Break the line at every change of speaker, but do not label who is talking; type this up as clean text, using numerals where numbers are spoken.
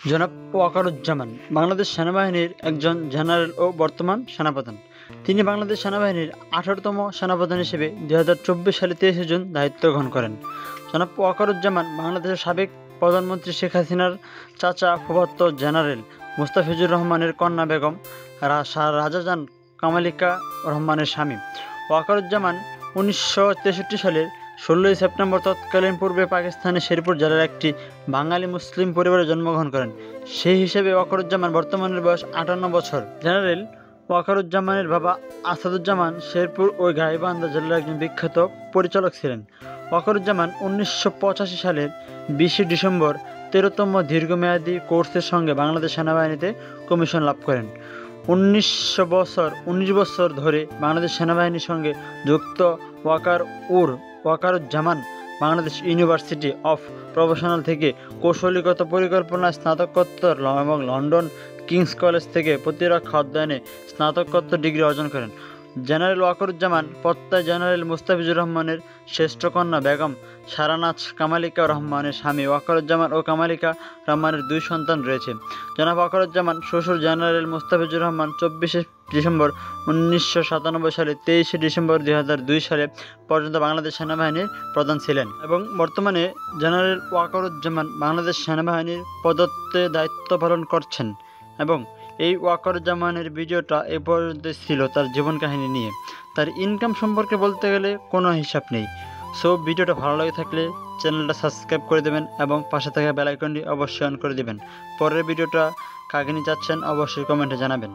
জনাব ওয়াকারুজ্জামান বাংলাদেশ সেনাবাহিনীর একজন জেনারেল ও বর্তমান সেনাপ্রধান। তিনি বাংলাদেশ সেনাবাহিনীর 18তম সেনাপ্রধান হিসেবে 2024 সালে 23 জুন দায়িত্ব গ্রহণ করেন। জনাব ওয়াকারুজ্জামান বাংলাদেশের সাবেক প্রধানমন্ত্রী শেখ হাসিনার চাচা ফুফাতো জেনারেল মুস্তাফিজুর রহমানের কন্যা বেগম রাজাজান কামালিকা রহমানের স্বামী। ওয়াকারুজ্জামান 1963 সালের 16 সেপ্টেম্বর তৎকালীন পূর্বে পাকিস্তানের শেরপুর জেলার একটি বাঙালি মুসলিম পরিবারে জন্মগ্রহণ করেন। সেই হিসেবে ওয়াকারুজ্জামান বর্তমানের বয়স 58 বছর। জেনারেল ওয়াকারুজ্জামানের বাবা আসাদুজ্জামান শেরপুর ও গাইবান্ধা জেলার একজন বিখ্যাত পরিচালক ছিলেন। ওয়াকারুজ্জামান 1985 সালের 20 ডিসেম্বর 13তম দীর্ঘমেয়াদী কোর্সের সঙ্গে বাংলাদেশ সেনাবাহিনীতে কমিশন লাভ করেন। 19 বছর ধরে বাংলাদেশ সেনাবাহিনীর সঙ্গে যুক্ত Wakeruzzaman Bangladesh university of professional থেকে কৌশলগত পরিকল্পনায় স্নাতকোত্তর এবং লন্ডন কিংস কলেজ থেকে প্রতিরক্ষা অধ্যয়নে স্নাতকোত্তর ডিগ্রি অর্জন করেন। জেনারেল ওয়াকারুজ্জামান পত্তায় জেনারেল মুস্তাফিজুর রহমানের শ্রেষ্ঠ কন্যা বেগম সারানাজ কামালিকা রহমানের স্বামী। ওয়াকারুজ্জামান ও কামালিকা রহমানের 2 সন্তান রয়েছে। জনাব ওয়াকারুজ্জামান শ্বশুর জেনারেল মুস্তাফিজুর রহমান 24 ডিসেম্বর 1997 সালে 23 ডিসেম্বর 2002 সালে পর্যন্ত বাংলাদেশ সেনাবাহিনীর প্রধান ছিলেন এবং বর্তমানে জেনারেল ওয়াকারুজ্জামান বাংলাদেশ সেনাবাহিনীর পদত্বে দায়িত্ব পালন করছেন। এবং এই ওয়াকারুজ্জামানের ভিডিওটা এ পর্যন্ত ছিল তার জীবন কাহিনী নিয়ে। তার ইনকাম সম্পর্কে বলতে গেলে কোনো হিসাব নেই। সো ভিডিওটা ভালো লাগে থাকলে চ্যানেলটা সাবস্ক্রাইব করে দেবেন এবং পাশে থাকা বেল আইকনটি অবশ্যই অন করে দেবেন। পরের ভিডিওটা কাকে নিয়ে যাচ্ছেন অবশ্যই কমেন্টে জানাবেন।